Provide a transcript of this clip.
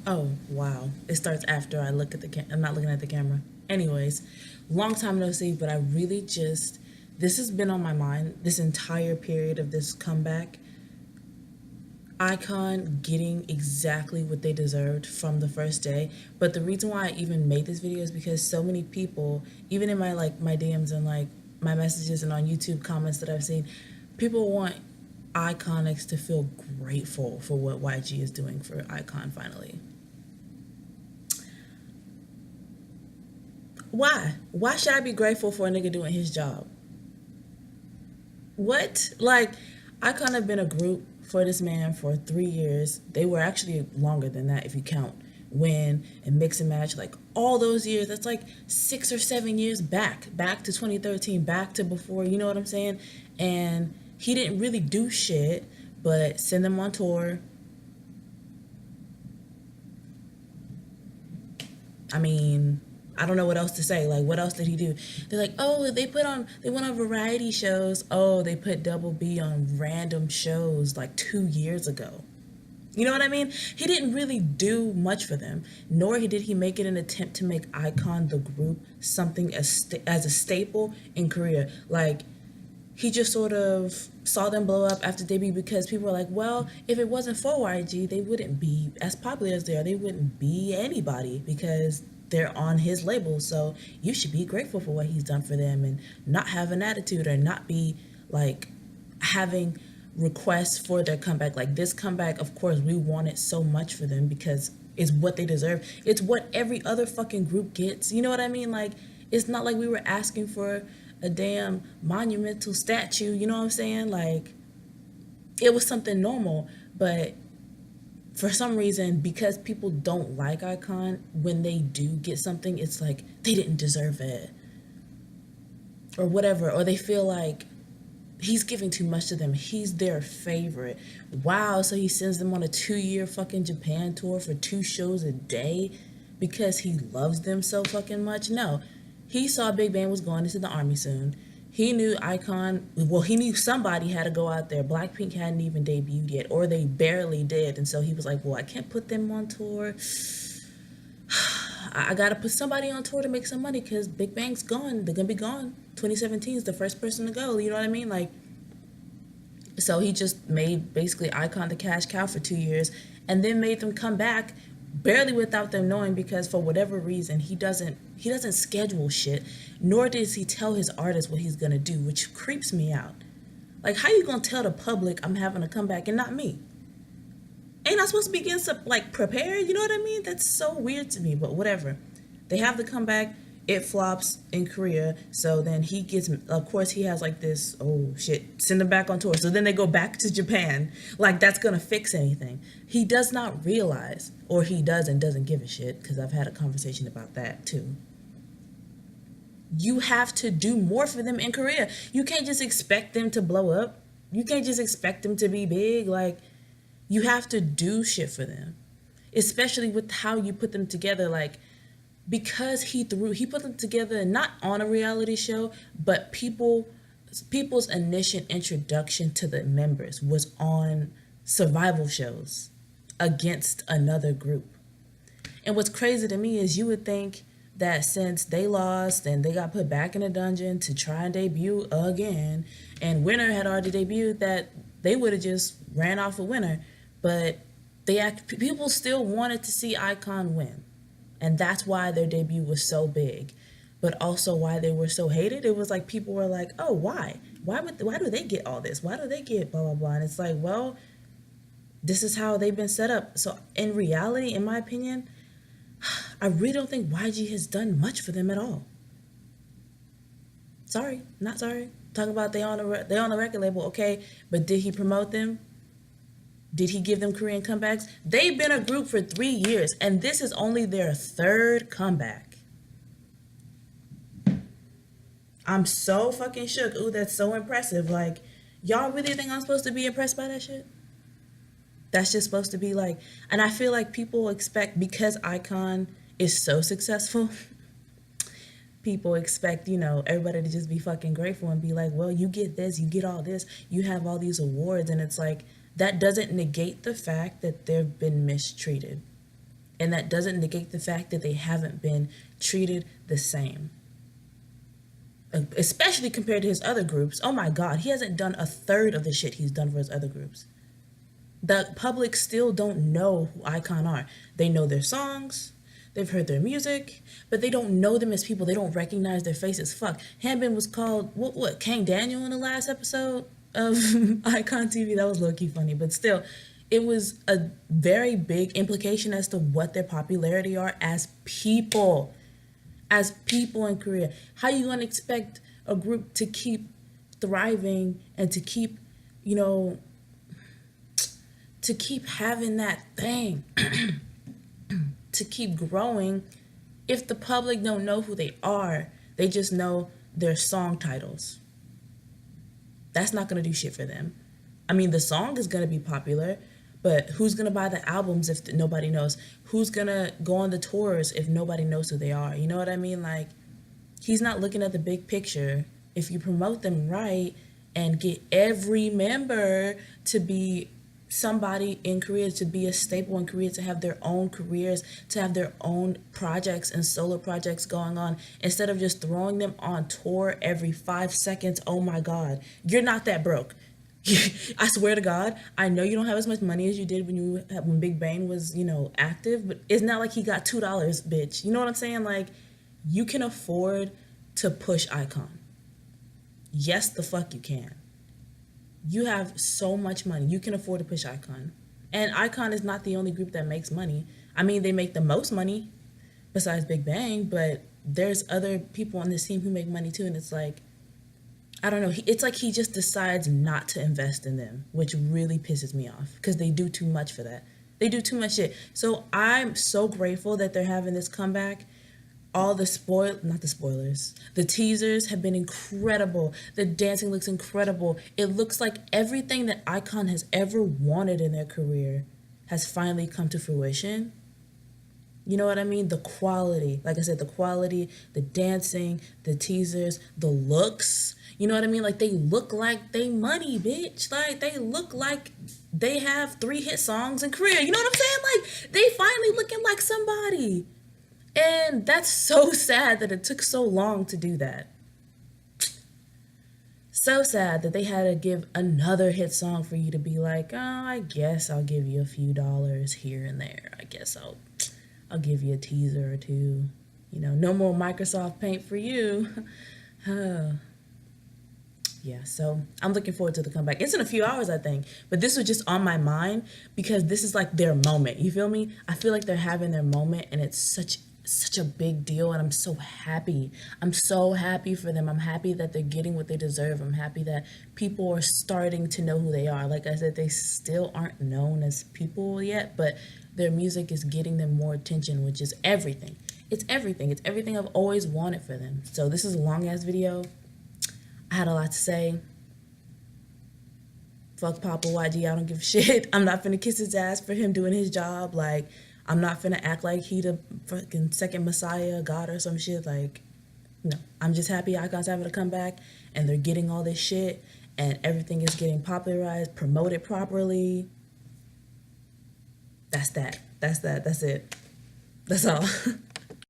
Oh, wow. It starts after I look at I'm not looking at the camera. Anyways, long time no see, but I really just, this has been on my mind this entire period of this comeback. iKON getting exactly what they deserved from the first day. But the reason why I even made this video is because so many people, even in my my DMs and like my messages and on YouTube comments that I've seen, people want iconics to feel grateful for what YG is doing for iKON finally. Why? Why should I be grateful for a nigga doing his job? What? Like, I kind of been a group for this man for 3 years. They were actually longer than that if you count win and mix and match. Like all those years, that's like 6 or 7 years back to 2013, back to before. You know what I'm saying? And he didn't really do shit, but send them on tour. I mean, I don't know what else to say. Like, what else did he do? They're like, oh, they went on variety shows. Oh, they put Double B on random shows like 2 years ago. You know what I mean? He didn't really do much for them, nor did he make it an attempt to make iKON the group something as a staple in Korea. Like, he just sort of saw them blow up after debut because people were like, well, if it wasn't for YG, they wouldn't be as popular as they are. They wouldn't be anybody because they're on his label. So you should be grateful for what he's done for them and not have an attitude or not be like having requests for their comeback. Like this comeback, of course, we want it so much for them because it's what they deserve. It's what every other fucking group gets. You know what I mean? Like, it's not like we were asking for a damn monumental statue, you know what I'm saying? Like, it was something normal, but for some reason, because people don't like iKON, when they do get something, it's like they didn't deserve it or whatever, or they feel like he's giving too much to them. He's their favorite. Wow, so he sends them on a 2 year fucking Japan tour for 2 shows a day because he loves them so fucking much? No. He saw Big Bang was going into the army soon. He knew iKON, well, he knew somebody had to go out there. Blackpink hadn't even debuted yet, or they barely did. And so he was like, well, I can't put them on tour. I gotta put somebody on tour to make some money because Big Bang's gone. They're gonna be gone. 2017 is the first person to go. You know what I mean? Like, so he just made basically iKON the cash cow for 2 years, and then made them come back barely without them knowing because for whatever reason he doesn't schedule shit, nor does he tell his artists what he's gonna do, which creeps me out. Like, how you gonna tell the public I'm having a comeback and not me? Ain't I supposed to be getting some, like, prepared? You know what I mean? That's so weird to me, but whatever. They have the comeback. It flops in Korea. So then he gets, of course, he has like this, oh shit, send them back on tour. So then they go back to Japan. Like, that's going to fix anything. He does not realize, or he does and doesn't give a shit, because I've had a conversation about that too. You have to do more for them in Korea. You can't just expect them to blow up. You can't just expect them to be big. Like, you have to do shit for them, especially with how you put them together. Like, because he put them together not on a reality show, but people's initial introduction to the members was on survival shows against another group. And what's crazy to me is you would think that since they lost and they got put back in a dungeon to try and debut again, and Winner had already debuted, that they would have just ran off a Winner. But people still wanted to see iKON win. And that's why their debut was so big, but also why they were so hated. It was like people were like, oh, why? Why do they get all this? Why do they get blah, blah, blah? And it's like, well, this is how they've been set up. So in reality, in my opinion, I really don't think YG has done much for them at all. Sorry, not sorry. Talking about they on the record label, okay, but did he promote them? Did he give them Korean comebacks? They've been a group for 3 years, and this is only their third comeback. I'm so fucking shook. Ooh, that's so impressive. Like, y'all really think I'm supposed to be impressed by that shit? That's just supposed to be like, and I feel like people expect, because iKON is so successful, people expect, everybody to just be fucking grateful and be like, well, you get this, you get all this, you have all these awards, and it's like, that doesn't negate the fact that they've been mistreated. And that doesn't negate the fact that they haven't been treated the same. Especially compared to his other groups. Oh my God, he hasn't done a third of the shit he's done for his other groups. The public still don't know who iKON are. They know their songs, they've heard their music, but they don't know them as people. They don't recognize their faces. Fuck, Hanbin was called, what, Kang Daniel in the last episode of iKON TV? That was low-key funny, but still, it was a very big implication as to what their popularity are as people. As people in Korea. How you gonna expect a group to keep thriving and to keep, to keep having that thing, to keep growing, if the public don't know who they are? They just know their song titles. That's not gonna do shit for them. I mean, the song is gonna be popular, but who's gonna buy the albums if nobody knows? Who's gonna go on the tours if nobody knows who they are? You know what I mean? Like, he's not looking at the big picture. If you promote them right and get every member to be somebody in Korea, to be a staple in Korea, to have their own careers, to have their own projects and solo projects going on, instead of just throwing them on tour every 5 seconds, oh my God, you're not that broke. I swear to God, I know you don't have as much money as you did when Big Bang was, active, but it's not like he got $2, bitch. You know what I'm saying? Like, you can afford to push iKON. Yes, the fuck you can. You have so much money. You can afford to push iKON. And iKON is not the only group that makes money. I mean, they make the most money besides Big Bang, but there's other people on this team who make money too, and it's like, I don't know. It's like he just decides not to invest in them, which really pisses me off because they do too much for that. They do too much shit. So I'm so grateful that they're having this comeback. All the not the spoilers. The teasers have been incredible. The dancing looks incredible. It looks like everything that iKON has ever wanted in their career has finally come to fruition. You know what I mean? The quality, like I said, the quality, the dancing, the teasers, the looks. You know what I mean? Like, they look like they money, bitch. Like, they look like they have 3 hit songs in Korea. You know what I'm saying? Like, they finally looking like somebody. And that's so sad that it took so long to do that. So sad that they had to give another hit song for you to be like, oh, I guess I'll give you a few dollars here and there. I guess I'll give you a teaser or two. No more Microsoft Paint for you. Yeah, so I'm looking forward to the comeback. It's in a few hours, I think. But this was just on my mind because this is like their moment. You feel me? I feel like they're having their moment, and it's such a big deal, and I'm so happy. I'm so happy for them. I'm happy that they're getting what they deserve. I'm happy that people are starting to know who they are. Like I said, they still aren't known as people yet, but their music is getting them more attention, which is everything. It's everything. It's everything I've always wanted for them. So this is a long-ass video. I had a lot to say. Fuck Papa YG, I don't give a shit. I'm not finna kiss his ass for him doing his job. Like, I'm not finna act like he the fucking second Messiah, God or some shit. Like, no. I'm just happy iKON's having to come back, and they're getting all this shit, and everything is getting popularized, promoted properly. That's that. That's it. That's all.